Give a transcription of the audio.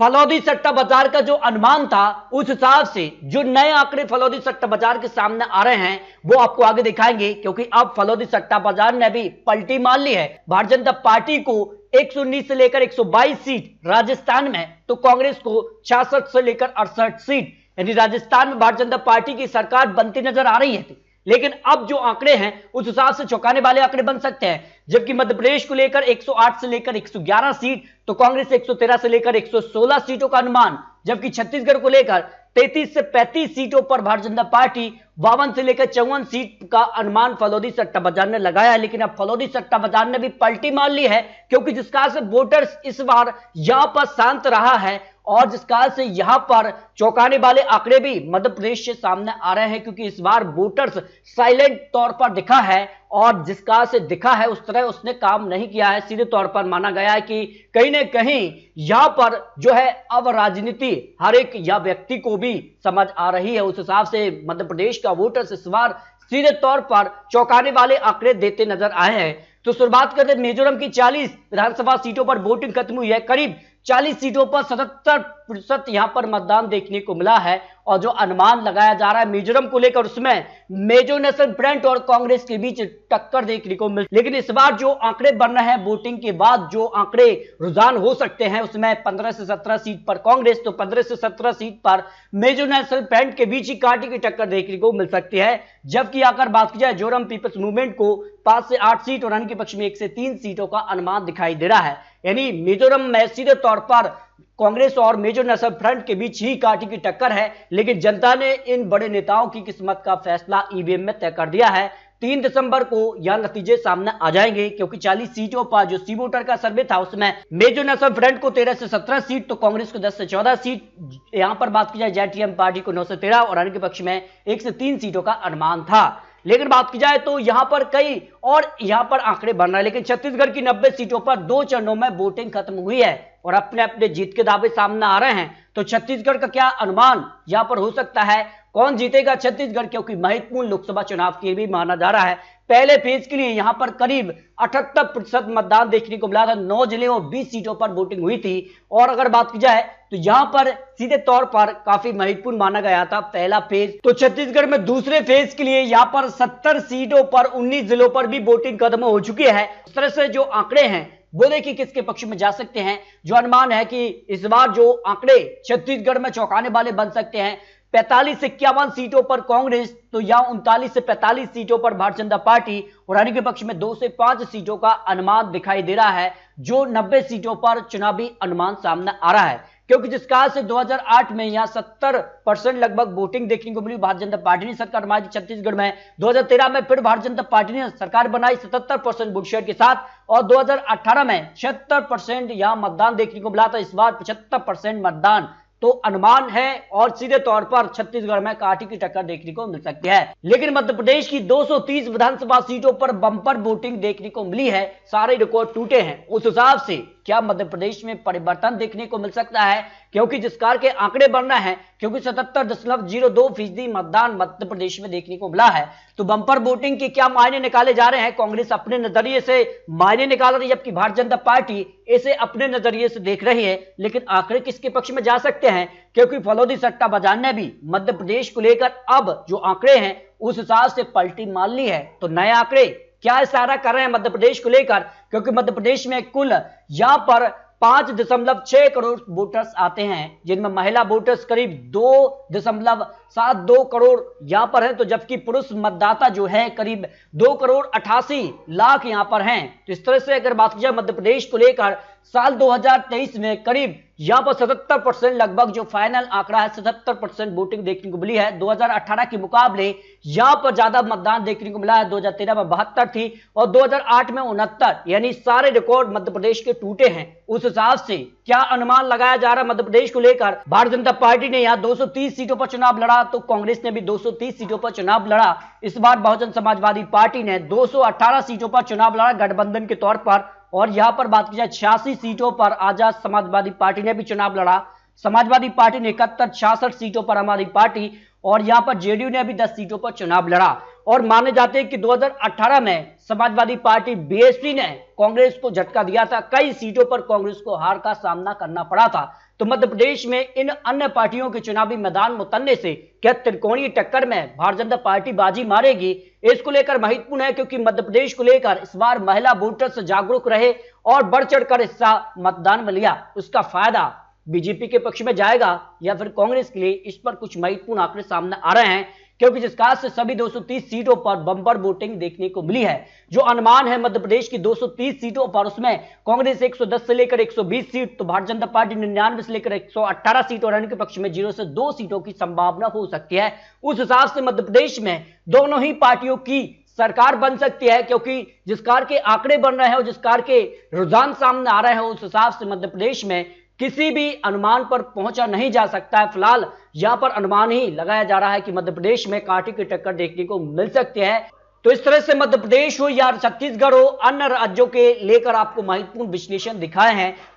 फलौदी सट्टा बाजार का जो अनुमान था उस हिसाब से जो नए आंकड़े फलौदी सट्टा बाजार के सामने आ रहे हैं वो आपको आगे दिखाएंगे, क्योंकि अब फलौदी सट्टा बाजार ने भी पलटी मार ली है। भारतीय जनता पार्टी को 119 से लेकर 122 सीट राजस्थान में, तो कांग्रेस को 66 से लेकर 68 सीट, यानी राजस्थान में भारतीय जनता पार्टी की सरकार बनती नजर आ रही है। लेकिन अब जो आंकड़े हैं उस हिसाब से चौंकाने वाले आंकड़े बन सकते हैं। जबकि मध्य प्रदेश को लेकर 108 से लेकर 111 सीट, तो कांग्रेस 113 से लेकर 116 सीटों का अनुमान, जबकि छत्तीसगढ़ को लेकर 33 से 35 सीटों पर भारतीय जनता पार्टी 52 से लेकर 54 सीट का अनुमान फलौदी सट्टा बाजार ने लगाया है। लेकिन अब फलौदी सट्टा बाजार ने भी पलटी मार ली है, क्योंकि जिस कारण से वोटर्स इस बार यहां पर शांत रहा है और जिस कारण से यहां पर चौंकाने वाले आंकड़े भी मध्य प्रदेश से सामने आ रहे हैं, क्योंकि इस बार वोटर्स साइलेंट तौर पर दिखा है और जिस कारण से दिखा है उस तरह उसने काम नहीं किया है। सीधे तौर पर माना गया है कि कहीं ना कहीं यहां पर जो है अब राजनीति हर एक या व्यक्ति को भी समझ आ रही है। उस हिसाब से मध्य प्रदेश का वोटर्स इस बार सीधे तौर पर चौंकाने वाले आंकड़े देते नजर आए हैं। तो शुरुआत करते मिजोरम की 40 विधानसभा सीटों पर वोटिंग खत्म हुई है। करीब 40 सीटों पर 77% यहां पर मतदान देखने को मिला है और जो अनुमान लगाया जा रहा है मिजोरम को लेकर उसमें मिजो नेशनल फ्रंट और कांग्रेस के बीच टक्कर देखने को मिल, लेकिन इस बार जो आंकड़े बन रहे हैं वोटिंग के बाद जो आंकड़े रुझान हो सकते हैं उसमें 15 से 17 सीट पर कांग्रेस, तो 15 से 17 सीट पर मिजो नेशनल फ्रंट के बीच ही कांटे की टक्कर देखने को मिल सकती है। जबकि अगर बात की जाए जोरम पीपल्स मूवमेंट को 5 से 8 सीट और अन्य के पक्ष में 1 से 3 सीटों का अनुमान दिखाई दे रहा है। यानी मिजोरम में सीधे तौर पर कांग्रेस और मिजो नेशनल फ्रंट के बीच ही कांटे की टक्कर है, लेकिन जनता ने इन बड़े नेताओं की किस्मत का फैसला ईवीएम में तय कर दिया है। 3 दिसंबर को यह नतीजे सामने आ जाएंगे, क्योंकि 40 सीटों पर जो सी वोटर का सर्वे था उसमें मिजो नेशनल फ्रंट को 13 से 17 सीट, तो कांग्रेस को 10 से 14 सीट, यहां पर बात की जाए जेटीएम पार्टी को 9 से 13 और अन्य के पक्ष में 1 से 3 सीटों का अनुमान था। लेकिन बात की जाए तो यहां पर कई और यहां पर आंकड़े बन रहे हैं। लेकिन छत्तीसगढ़ की 90 सीटों पर 2 चरणों में वोटिंग खत्म हुई है और अपने अपने जीत के दावे सामने आ रहे हैं। तो छत्तीसगढ़ का क्या अनुमान यहां पर हो सकता है, कौन जीतेगा छत्तीसगढ़, क्योंकि महत्वपूर्ण लोकसभा चुनाव के लिए भी माना जा रहा है। पहले फेज के लिए यहां पर करीब 78% मतदान देखने को मिला था। 9 जिले और 20 सीटों पर वोटिंग हुई थी। और अगर बात की जाए तो यहां पर सीधे तौर पर काफी महत्वपूर्ण माना गया था पहला फेज। तो छत्तीसगढ़ में दूसरे फेज के लिए यहां पर 70 सीटों पर 19 जिलों पर भी वोटिंग खत्म हो चुकी है। इस तरह से जो आंकड़े हैं वो देखिए किसके पक्ष में जा सकते हैं। जो अनुमान है कि इस बार जो आंकड़े छत्तीसगढ़ में चौंकाने वाले बन सकते हैं, 45 से 51 सीटों पर कांग्रेस, तो यहां 39 से 45 सीटों पर भारतीय जनता पार्टी और अन्य के पक्ष में 2 से 5 सीटों का अनुमान दिखाई दे रहा है। जो 90 सीटों पर चुनावी अनुमान सामने आ रहा है, क्योंकि जिस काल से 2008 में यहां 70% लगभग वोटिंग देखने को मिली, भारतीय जनता पार्टी ने सरकार बनाई छत्तीसगढ़ में। 2013 में फिर भारतीय जनता पार्टी ने सरकार बनाई 77% वोट शेयर के साथ और 2018 में 76% यहां मतदान देखने को मिला था। इस बार 75% मतदान तो अनुमान है और सीधे तौर पर छत्तीसगढ़ में कांटे की टक्कर देखने को मिल सकती है। लेकिन मध्य प्रदेश की 230 विधानसभा सीटों पर बंपर वोटिंग देखने को मिली है, सारे रिकॉर्ड टूटे हैं। उस हिसाब से क्या मध्य प्रदेश में परिवर्तन देखने को मिल सकता है, क्योंकि जिस कार के आंकड़े बढ़ना है, क्योंकि 77.02% मतदान मध्य प्रदेश में देखने को मिला है। तो बंपर वोटिंग के क्या मायने निकाले जा रहे हैं, कांग्रेस अपने नजरिए से मायने निकाल रही है, जबकि भारतीय जनता पार्टी इसे अपने नजरिए से देख रही है। लेकिन आंकड़े किसके पक्ष में जा सकते हैं, क्योंकि फलौदी सट्टा बाजार ने भी मध्य प्रदेश को लेकर अब जो आंकड़े हैं उस हिसाब से पलटी मार ली है। तो नए आंकड़े क्या इशारा कर रहे हैं मध्य प्रदेश को लेकर, क्योंकि मध्य प्रदेश में कुल यहां पर 5.6 करोड़ वोटर्स आते हैं, जिनमें महिला वोटर्स करीब 2.72 करोड़ यहां पर हैं, तो जबकि पुरुष मतदाता जो है करीब 2.88 करोड़ यहां पर हैं। तो इस तरह से अगर बात की जाए मध्य प्रदेश को लेकर साल 2023 में करीब यहां पर 77% लगभग जो फाइनल आंकड़ा है 77% वोटिंग देखने को मिली है। 2018 के मुकाबले यहां पर ज्यादा मतदान देखने को मिला है। 2013 में 72 थी और 2008 में 69, यानी सारे रिकॉर्ड मध्य प्रदेश के टूटे हैं। उस हिसाब से क्या अनुमान लगाया जा रहा है मध्य प्रदेश को लेकर, भारतीय जनता पार्टी ने यहां 230 सीटों पर चुनाव लड़ा, तो कांग्रेस ने भी 230 सीटों पर चुनाव लड़ा। इस बार बहुजन समाजवादी पार्टी ने 218 सीटों पर चुनाव लड़ा गठबंधन के तौर पर, और यहां पर बात की जाए 86 सीटों पर आजाद समाजवादी पार्टी ने भी चुनाव लड़ा। समाजवादी पार्टी ने 71-66 सीटों पर आम आदमी पार्टी और यहां पर जेडीयू ने भी 10 सीटों पर चुनाव लड़ा। और माने जाते हैं कि 2018 में समाजवादी पार्टी बीएसपी ने कांग्रेस को झटका दिया था, कई सीटों पर कांग्रेस को हार का सामना करना पड़ा था। तो मध्य प्रदेश में इन अन्य पार्टियों के चुनावी मैदान में उतरने से क्या त्रिकोणीय टक्कर में भारतीय जनता पार्टी बाजी मारेगी, इसको लेकर महत्वपूर्ण है, क्योंकि मध्य प्रदेश को लेकर इस बार महिला वोटर्स जागरूक रहे और बढ़ चढ़कर हिस्सा मतदान में लिया। उसका फायदा बीजेपी के पक्ष में जाएगा या फिर कांग्रेस के लिए, इस पर कुछ महत्वपूर्ण आंकड़े सामने आ रहे हैं, क्योंकि जिस खास से सभी 230 सीटों पर बम्पर वोटिंग देखने को मिली है। जो अनुमान है मध्य प्रदेश की 230 सीटों पर, उसमें कांग्रेस 110 से लेकर 120 सीट, तो भारतीय जनता पार्टी 99 से लेकर 118 सीट और अन्य के पक्ष में 0 से 2 सीटों की संभावना हो सकती है। उस हिसाब से मध्य प्रदेश में दोनों ही पार्टियों की सरकार बन सकती है, क्योंकि जिस कार के आंकड़े बन रहे हैं और जिस कार के रुझान सामने आ रहे हैं, उस हिसाब से मध्य प्रदेश में किसी भी अनुमान पर पहुंचा नहीं जा सकता है। फिलहाल यहां पर अनुमान ही लगाया जा रहा है कि मध्य प्रदेश में कांटे की टक्कर देखने को मिल सकती है। तो इस तरह से मध्य प्रदेश हो या छत्तीसगढ़ हो, अन्य राज्यों के लेकर आपको महत्वपूर्ण विश्लेषण दिखाए हैं।